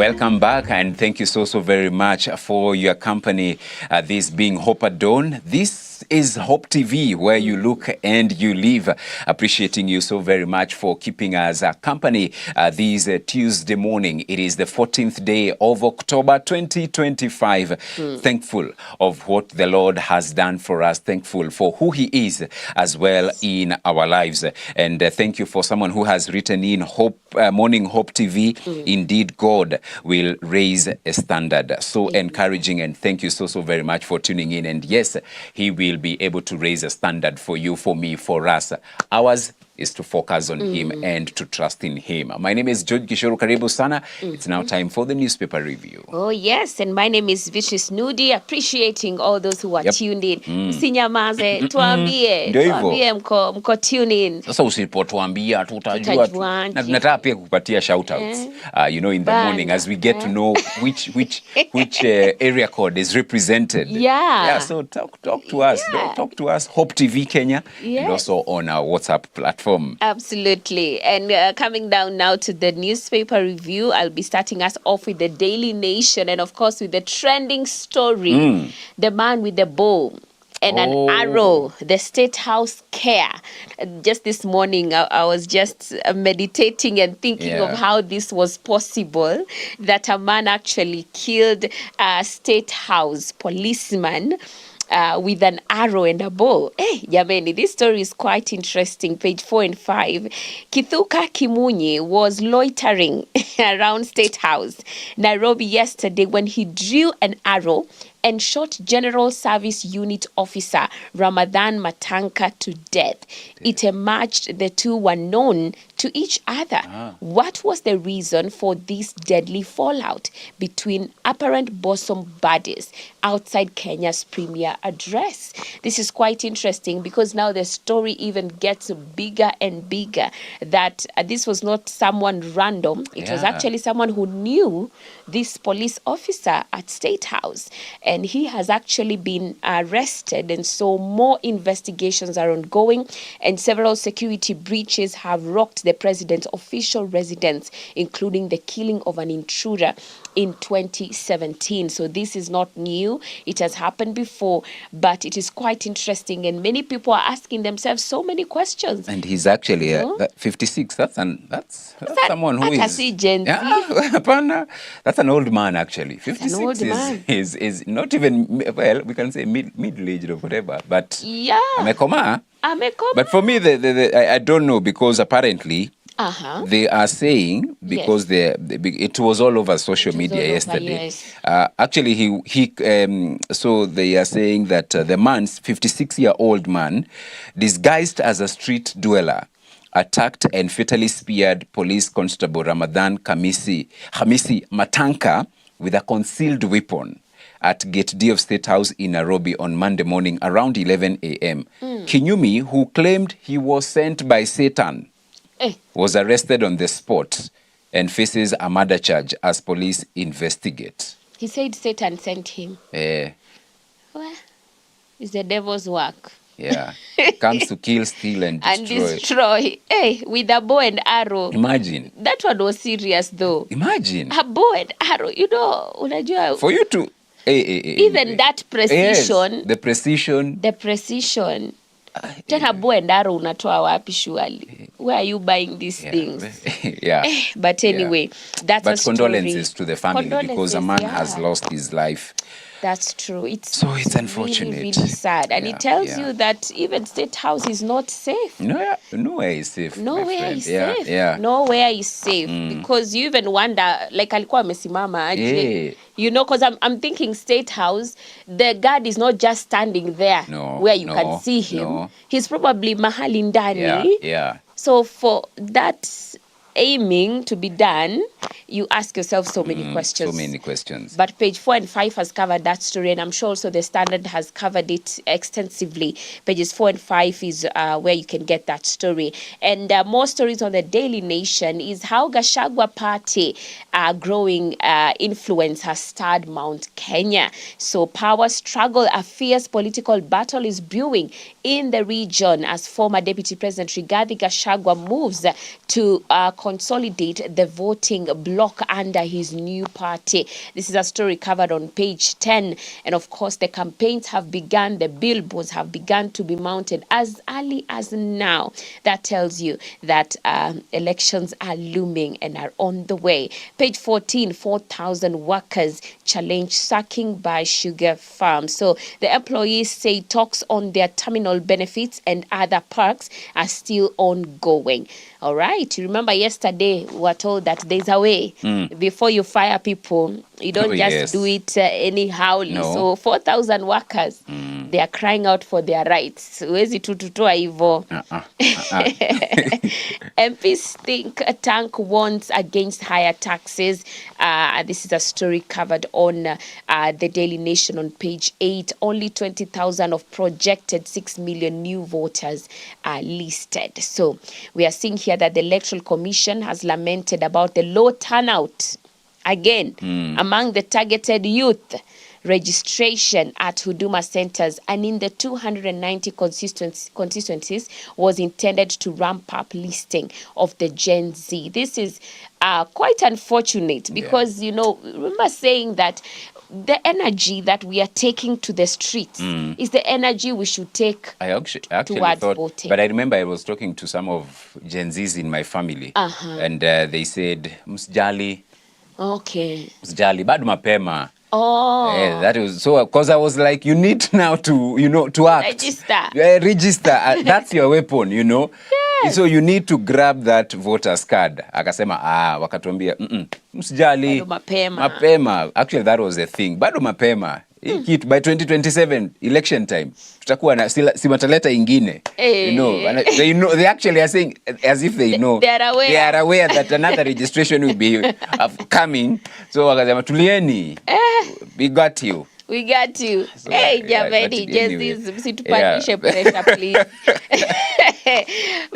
Welcome back, and thank you so very much for your company. This being Hope at Dawn. This is Hope TV, where you look and you live. Appreciating you so very much for keeping us company this Tuesday morning. It is the 14th day of October 2025. Thankful of what the Lord has done for us. Thankful for who He is as well in our lives. And thank you for someone who has written in Hope Morning Hope TV. Indeed, God will raise a standard. So encouraging, and thank you so very much for tuning in. And yes, He will be able to raise a standard for you, for me, for us. Ours is to focus on Him and to trust in Him. My name is George Gishoro. Karibu sana. It's now time for the newspaper review. Oh yes, and my name is Vicious Nudi. Appreciating all those who are tuned in. Sinyamaze, tuambie mko tune in. Sasa usipotuambia tutajua. Nataka pia kupatia shout outs. You know, in the morning as we get to know which area code is represented. Yeah, so talk to us. Talk to us, Hope TV Kenya, and also on our WhatsApp platform. Absolutely. And coming down now to the newspaper review, I'll be starting us off with the Daily Nation, and of course with the trending story, the man with the bow and an arrow, the State House care. Just this morning, I was just meditating and thinking of how this was possible, that a man actually killed a State House policeman with an arrow and a bow. Hey, jameni, this story is quite interesting. Page 4 and 5. Kithuka Kimunyi was loitering around State House, Nairobi yesterday when he drew an arrow and shot General Service Unit Officer Ramadan Matanka to death. It emerged the two were known to each other. What was the reason for this deadly fallout between apparent bosom buddies outside Kenya's premier address? This is quite interesting because now the story even gets bigger and bigger, that this was not someone random. It was actually someone who knew this police officer at State House, and he has actually been arrested, and so more investigations are ongoing, and several security breaches have rocked the president's official residence, including the killing of an intruder in 2017. So this is not new. It has happened before, but it is quite interesting, and many people are asking themselves so many questions. And he's actually 56. That's someone who is Gen Z. That's an old man actually. 56 old man. is not even, well, we can say middle-aged or whatever, but amekoma. But for me, I don't know, because apparently they are saying, because it was all over social media yesterday. Actually, so they are saying that the man's 56-year-old man, disguised as a street dweller, attacked and fatally speared Police Constable Ramadan Hamisi Matanka with a concealed weapon at Gate D of State House in Nairobi on Monday morning around 11 a.m. Kinyumi, who claimed he was sent by Satan, was arrested on the spot and faces a murder charge as police investigate. He said Satan sent him. Well, it's the devil's work. Comes to kill, steal, and destroy. Hey, with a bow and arrow. Imagine. That one was serious, though. Imagine. A bow and arrow, you know, unajua. For you to... even that precision. Yes, the precision. The precision. Tena bow and arrow unatoa wapi surely? Where are you buying these things? But anyway, that's a story. But condolences to the family, because a man has lost his life. That's true. It's unfortunate. Really, really sad. And it tells you that even State House is not safe. Nowhere is safe. Nowhere is safe. Nowhere is safe. Because you even wonder, like alikuwa amesimama aje. You know, because I'm thinking State House, the guard is not just standing there where you can see him. He's probably mahali ndani. So for that aiming to be done, you ask yourself so many questions. So many questions. But page 4 and 5 has covered that story, and I'm sure also the Standard has covered it extensively. Pages 4 and 5 is where you can get that story. And more stories on the Daily Nation is how Gachagua party growing influence has stirred Mount Kenya. So power struggle, a fierce political battle is brewing in the region as former Deputy President Rigathi Gachagua moves to consolidate the voting bloc under his new party. This is a story covered on page 10. And of course, the campaigns have begun, the billboards have begun to be mounted as early as now. That tells you that elections are looming and are on the way. Page 14, 4,000 workers challenge sacking by sugar farms. So the employees say talks on their terminal benefits and other perks are still ongoing. All right. You remember yesterday we were told that there's a way before you fire people. You don't just do it anyhow. No. So 4,000 workers, they are crying out for their rights. Huwezi tu tutoa hivyo. MPs think a tank warns against higher taxes. This is a story covered on the Daily Nation on page 8. Only 20,000 of projected 6 million new voters are listed. So we are seeing here that the Electoral Commission has lamented about the low turnout again among the targeted youth registration at Huduma centers, and in the 290 constituencies was intended to ramp up listing of the Gen Z. This is quite unfortunate because, you know, remember saying that the energy that we are taking to the streets is the energy we should take towards voting. But I remember I was talking to some of Gen Zs in my family, and they said, Msijali, Msijali, bado mapema. Oh, yeah, that was so. Because I was like, you need now to, you know, to act. Register. Register. That's your weapon, you know. Yes. So you need to grab that voter's card. Akasema, wakatuambia, msijali. Bado mapema. Mapema. Actually, that was the thing. Bado mapema. By 2027 election time tutakuwa na si mataleta ingine. You know they actually are saying as if they know. They are aware that another registration will be coming. So wakasema tulieni. We got you. We got you. So, hey, Javedi, just msitupanishe pressure, please.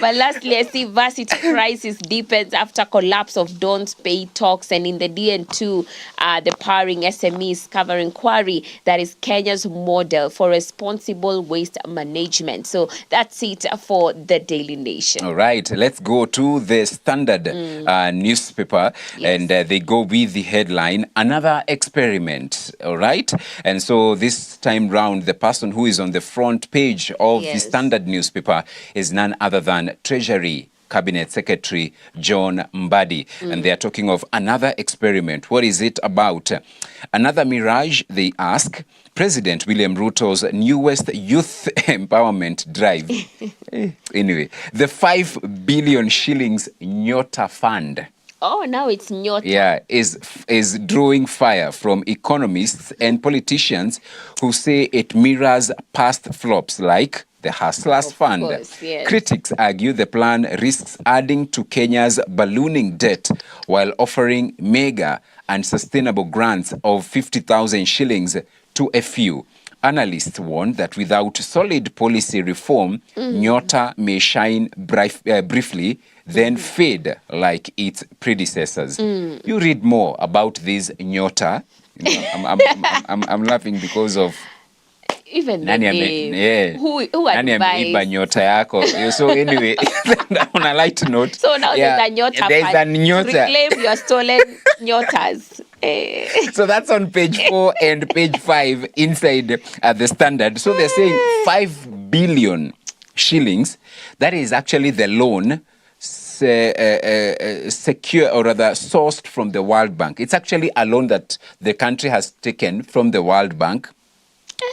But lastly, I see varsity crisis deepens after collapse of Don't Pay talks, and in the DN2, the powering SMEs cover inquiry that is Kenya's model for responsible waste management. So that's it for the Daily Nation. All right, let's go to the Standard newspaper, and they go with the headline, Another Experiment. All right. And so this time round, the person who is on the front page of the Standard newspaper is none other than Treasury Cabinet Secretary John Mbadi. And they are talking of another experiment. What is it about? Another mirage, they ask. President William Ruto's newest youth empowerment drive. Anyway, the 5 billion shillings Nyota Fund. Oh, now it's Nyota. Yeah, is drawing fire from economists and politicians who say it mirrors past flops like the Hustlers Fund. Course, yes. Critics argue the plan risks adding to Kenya's ballooning debt while offering mega and sustainable grants of 50,000 shillings to a few. Analysts warn that without solid policy reform, Nyota may shine briefly, then fade like its predecessors. You read more about this Nyota. You know, I'm laughing because of even the name. Who advised? Nyota yako. So anyway, on a light note. So now there's a Nyota. There's a Nyota. Reclaim your stolen Nyotas. So that's on page 4 and page 5 inside the Standard. So they're saying 5 billion shillings. That is actually the loan secure, or rather sourced from the World Bank. It's actually a loan that the country has taken from the World Bank,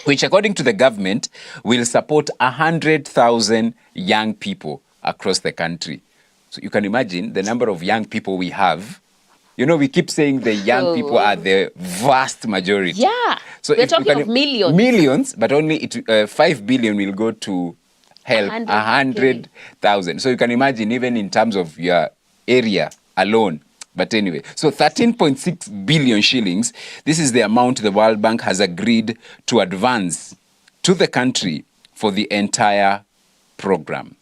which according to the government will support 100,000 young people across the country. So you can imagine the number of young people we have. You know, we keep saying the young people are the vast majority. Yeah, so we're talking of millions. Millions, but only 5 billion will go to help 100,000. So you can imagine even in terms of your area alone. But anyway, so 13.6 billion shillings, this is the amount the World Bank has agreed to advance to the country for the entire program.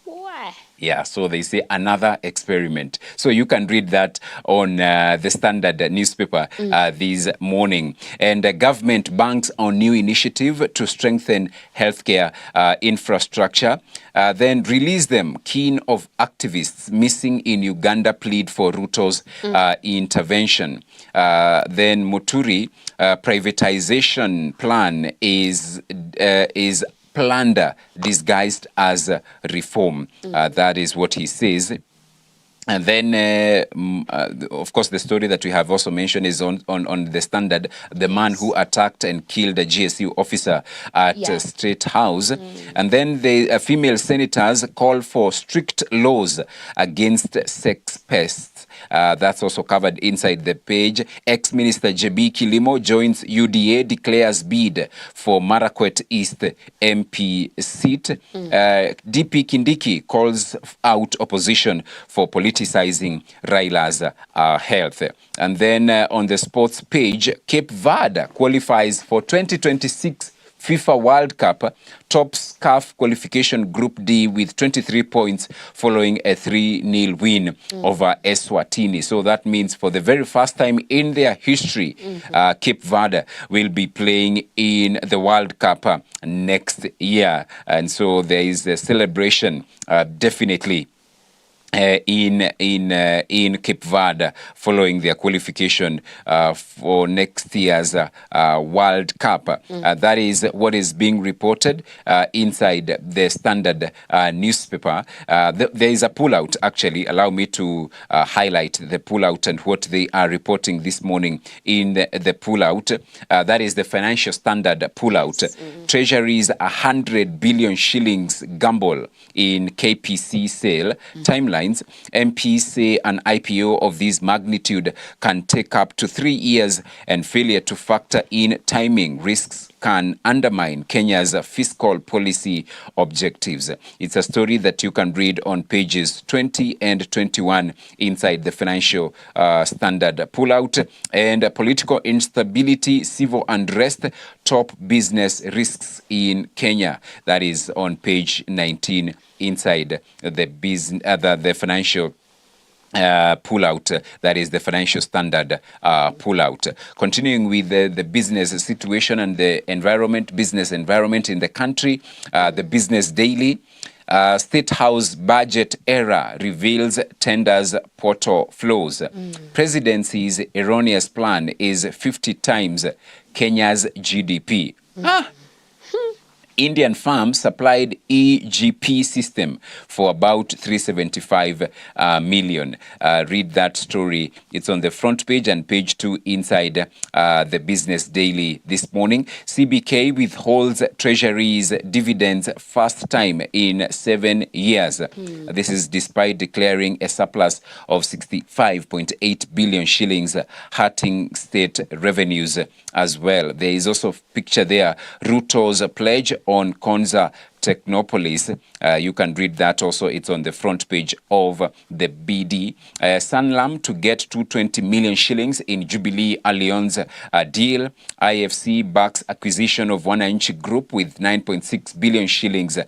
Why? Yeah, so they say another experiment. So you can read that on the Standard newspaper this morning. And the government banks on new initiative to strengthen healthcare infrastructure. Then release them. Keen of activists missing in Uganda plead for Ruto's intervention. Then Muturi, privatization plan is plunder disguised as reform. That is what he says. And then, of course, the story that we have also mentioned is on the Standard, the man who attacked and killed a GSU officer at State House. And then the female senators call for strict laws against sex pests. That's also covered inside the page. Ex-Minister JB Kilimo joins UDA, declares bid for Marakwet East MP seat. DP Kindiki calls out opposition for politicizing Raila's health. And then on the sports page, Cape Verde qualifies for 2026 FIFA World Cup, tops CAF qualification Group D with 23 points following a 3-0 win over Eswatini. So that means for the very first time in their history, Cape Verde will be playing in the World Cup next year. And so there is a celebration definitely in Cape Verde following their qualification for next year's World Cup. That is what is being reported inside the Standard newspaper. There is a pullout, actually. Allow me to highlight the pullout and what they are reporting this morning in the pullout. That is the Financial Standard pullout. Treasury's 100 billion shillings gamble in KPC sale. Timeline. MPs say an IPO of this magnitude can take up to 3 years, and failure to factor in timing risks can undermine Kenya's fiscal policy objectives. It's a story that you can read on pages 20 and 21 inside the Financial Standard pullout. And political instability, civil unrest, top business risks in Kenya. That is on page 19 inside the Financial pullout. That is the Financial Standard pullout. Continuing with the business situation and the business environment in the country, the Business Daily. State House budget error reveals tenders portal flows. Presidency's erroneous plan is 50 times Kenya's GDP. Indian firm supplied EGP system for about 375 million. Read that story. It's on the front page and page 2 inside the Business Daily this morning. CBK withholds Treasury's dividends first time in 7 years. This is despite declaring a surplus of 65.8 billion shillings, hurting state revenues as well. There is also a picture there, Ruto's pledge on Konza Technopolis. You can read that also. It's on the front page of the BD. Sanlam to get 220 million shillings in Jubilee Allianz deal. IFC backs acquisition of Wananchi Group with 9.6 billion shillings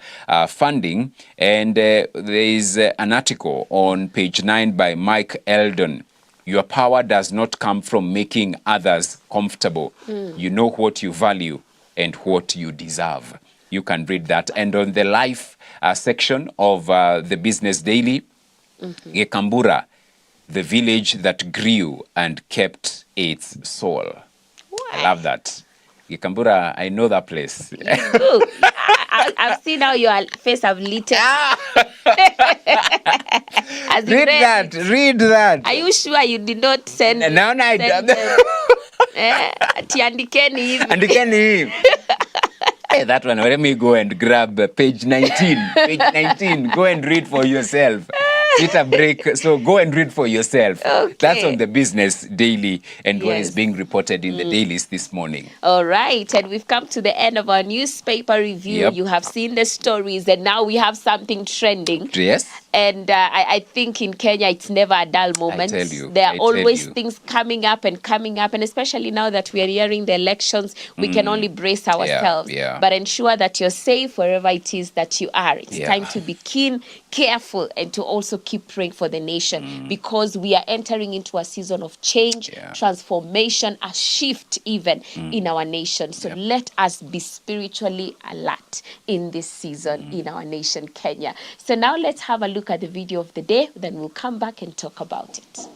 funding. And there is an article on page 9 by Mike Eldon. Your power does not come from making others comfortable. You know what you value and what you deserve. You can read that. And on the life section of the Business Daily, Gekambura, the village that grew and kept its soul. What? I love that. Gekambura, I know that place. I've seen how your face have lit up. As you Read that. Are you sure you did not send? No, I don't. Andikeni. Andikeni. Hey, that one, let me go and grab page 19. Page 19. Go and read for yourself. Hit a break. So go and read for yourself. Okay. That's on the Business Daily and what is being reported in the dailies this morning. All right. And we've come to the end of our newspaper review. Yep. You have seen the stories and now we have something trending. Yes. And I think in Kenya, it's never a dull moment. tell you, There are I tell always you. things coming up. And especially now that we are nearing the elections, we can only brace ourselves. yeah. But ensure that you're safe wherever it is that you are. It's Yeah. time to be keen, careful, and to also keep praying for the nation, because we are entering into a season of change, Yeah. transformation, a shift even in our nation. So let us be spiritually alert in this season in our nation, Kenya. So now let's have a look at the video of the day, then we'll come back and talk about it.